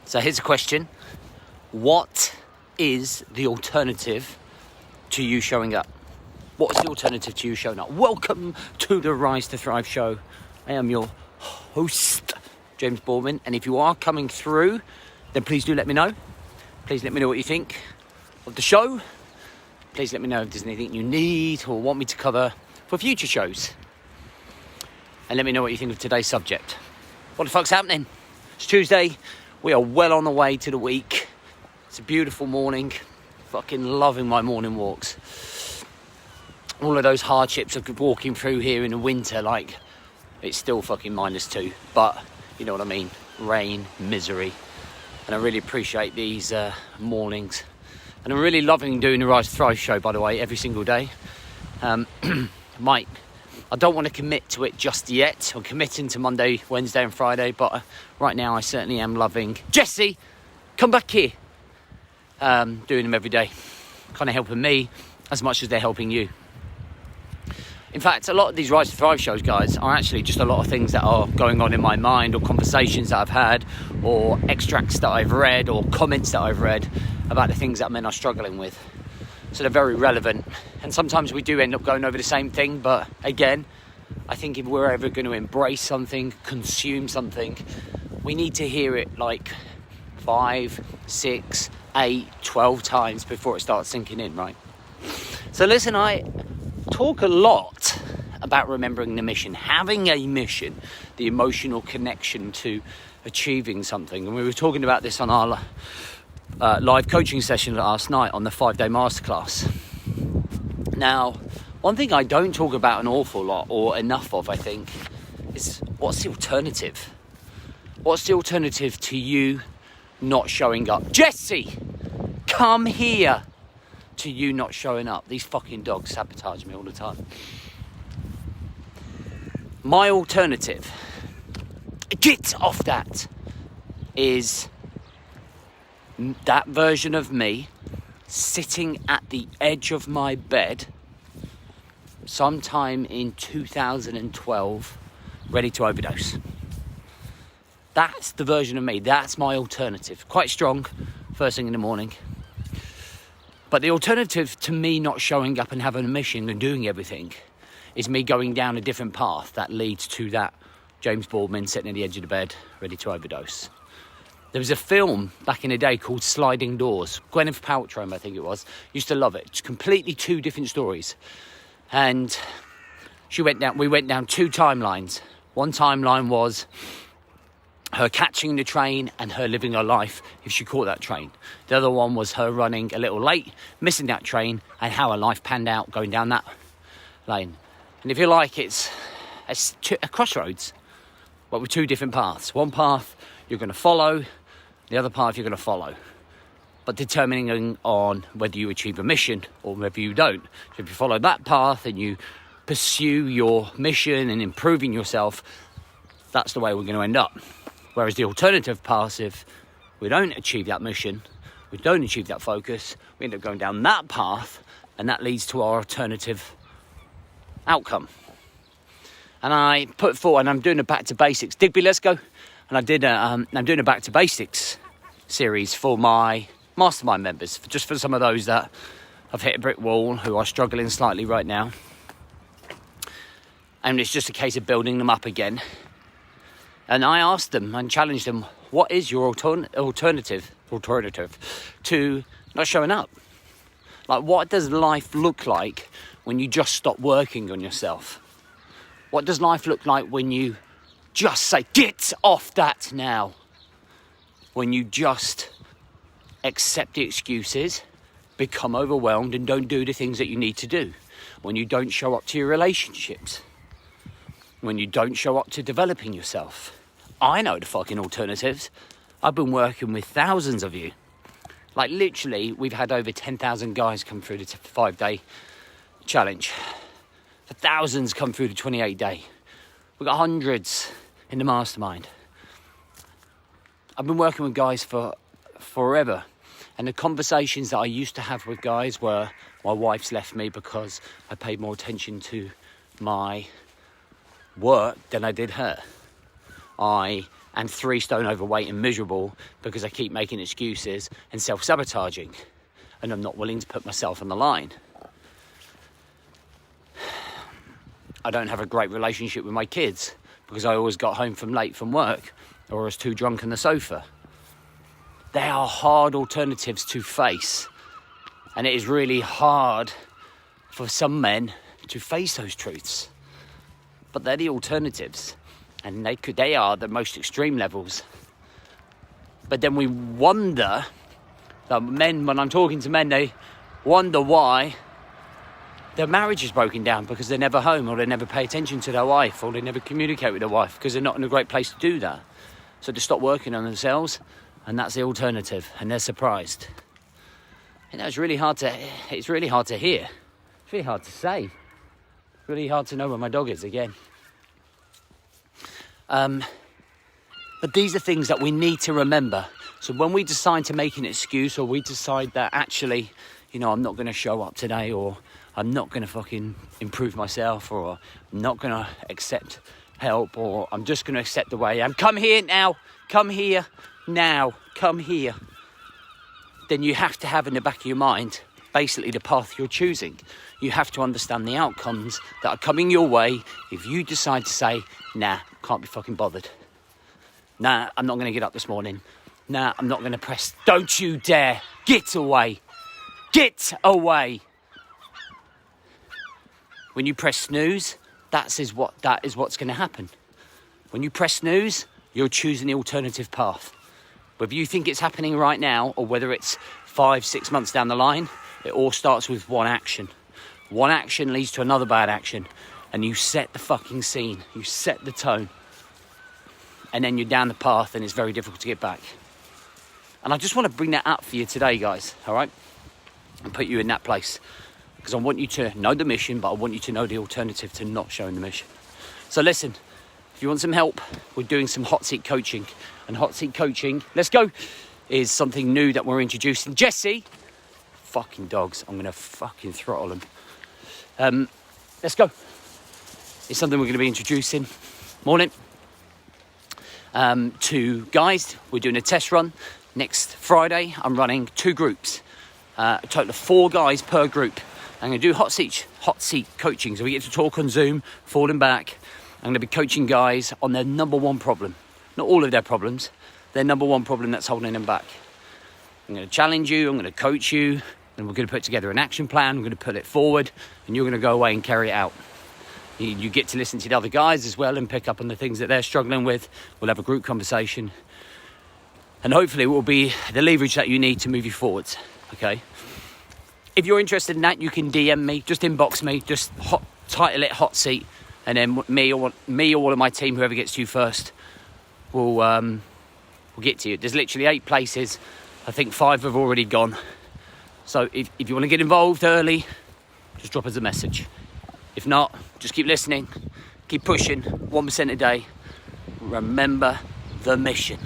So here's a question. What is the alternative to you showing up? What's the alternative to you showing up? Welcome to the Rise to Thrive show. I am your host, James Boardman. And if you are coming through, then please do let me know. Please let me know what you think of the show. Please let me know if there's anything you need or want me to cover for future shows. And let me know what you think of today's subject. What the fuck's happening? It's Tuesday. We are well on the way to the week. It's a beautiful morning. Fucking loving my morning walks. All of those hardships of walking through here in the winter, like, it's still fucking -2. But, you know what I mean. Rain, misery. And I really appreciate these mornings. And I'm really loving doing the Rise to Thrive show, by the way, every single day. I don't want to commit to it just yet. I'm committing to Monday, Wednesday and Friday, but right now I certainly am loving Jesse, come back here. Doing them every day. Kind of helping me as much as they're helping you. In fact, a lot of these Rise to Thrive shows, guys, are actually just a lot of things that are going on in my mind, or conversations that I've had, or extracts that I've read, or comments that I've read about the things that men are struggling with. So they're very relevant. And sometimes we do end up going over the same thing. But again, I think if we're ever going to embrace something, consume something, we need to hear it like 5, 6, 8, 12 times before it starts sinking in, right? So listen, I talk a lot about remembering the mission, having a mission, the emotional connection to achieving something. And we were talking about this on our live coaching session last night on the 5-day masterclass. Now, one thing I don't talk about an awful lot, or enough of, I think, is what's the alternative? What's the alternative to you not showing up? Jesse, come here. To you not showing up. These fucking dogs sabotage me all the time. My alternative, get off that, is that version of me sitting at the edge of my bed sometime in 2012 ready to overdose. That's the version of me. That's my alternative. Quite strong first thing in the morning. But the alternative to me not showing up and having a mission and doing everything is me going down a different path that leads to that James Boardman sitting at the edge of the bed ready to overdose. There was a film back in the day called Sliding Doors. Gwyneth Paltrow, I think it was, used to love it. It's completely two different stories. And we went down 2 timelines. One timeline was her catching the train and her living her life if she caught that train. The other one was her running a little late, missing that train, and how her life panned out going down that lane. And if you like, it's a crossroads, but with 2 different paths. One path you're going to follow, the other path you're going to follow, but determining on whether you achieve a mission or whether you don't. So if you follow that path and you pursue your mission and improving yourself, that's the way we're going to end up. Whereas the alternative path, if we don't achieve that mission, we don't achieve that focus, we end up going down that path, and that leads to our alternative outcome. And I put forward, and I'm doing a back to basics. Digby, let's go. And I'm doing a back to basics series for my mastermind members, just for some of those that have hit a brick wall, who are struggling slightly right now. And it's just a case of building them up again. And I asked them and challenged them, what is your alternative to not showing up? Like, what does life look like when you just stop working on yourself? What does life look like when you just say, get off that now? When you just accept the excuses, become overwhelmed and don't do the things that you need to do. When you don't show up to your relationships. When you don't show up to developing yourself. I know the fucking alternatives. I've been working with thousands of you. Like, literally, we've had over 10,000 guys come through the 5-day challenge. The thousands come through the 28-day. We've got hundreds in the mastermind. I've been working with guys for forever. And the conversations that I used to have with guys were, my wife's left me because I paid more attention to my work than I did her. I and 3 stone overweight and miserable because I keep making excuses and self-sabotaging, and I'm not willing to put myself on the line. I don't have a great relationship with my kids because I always got home late from work or was too drunk on the sofa. They are hard alternatives to face, and it is really hard for some men to face those truths. But they're the alternatives, and they are the most extreme levels. But then we wonder that men, when I'm talking to men, they wonder why their marriage is broken down, because they're never home, or they never pay attention to their wife, or they never communicate with their wife because they're not in a great place to do that. So they stop working on themselves, and that's the alternative, and they're surprised. And that's really hard to, it's really hard to hear. It's really hard to say. Really hard to know where my dog is again. But these are things that we need to remember. So when we decide to make an excuse, or we decide that actually, you know, I'm not going to show up today, or I'm not going to fucking improve myself, or I'm not going to accept help, or I'm just going to accept the way I am. Come here now. Come here now. Come here. Then you have to have in the back of your mind basically the path you're choosing. You have to understand the outcomes that are coming your way if you decide to say, nah, can't be fucking bothered. Nah, I'm not going to get up this morning. Nah, I'm not going to press. Don't you dare. Get away. Get away. When you press snooze, that is what's going to happen. When you press snooze, you're choosing the alternative path. Whether you think it's happening right now, or whether it's 5-6 months down the line, it all starts with one action. One action leads to another bad action, and you set the fucking scene. You set the tone. And then you're down the path, and it's very difficult to get back. And I just want to bring that up for you today, guys, all right? And put you in that place. Because I want you to know the mission, but I want you to know the alternative to not showing the mission. So listen, if you want some help, we're doing some hot seat coaching. And hot seat coaching, let's go, is something new that we're introducing. Jesse, fucking dogs, I'm going to fucking throttle them. Let's go. It's something we're going to be introducing. Morning. To guys, we're doing a test run. Next Friday, I'm running 2 groups. A total of 4 guys per group. I'm going to do hot seat coaching, so we get to talk on Zoom, falling back. I'm going to be coaching guys on their number one problem. Not all of their problems, their number one problem that's holding them back. I'm going to challenge you, I'm going to coach you, and we're going to put together an action plan, we're going to put it forward, and you're going to go away and carry it out. You get to listen to the other guys as well and pick up on the things that they're struggling with. We'll have a group conversation. And hopefully it will be the leverage that you need to move you forwards, okay? If you're interested in that, you can DM me, just inbox me, just title it hot seat, and then me or one of my team, whoever gets to you first, will get to you. There's literally 8 places. I think 5 have already gone. So if you want to get involved early, just drop us a message. If not, just keep listening, keep pushing, 1% a day. Remember the mission.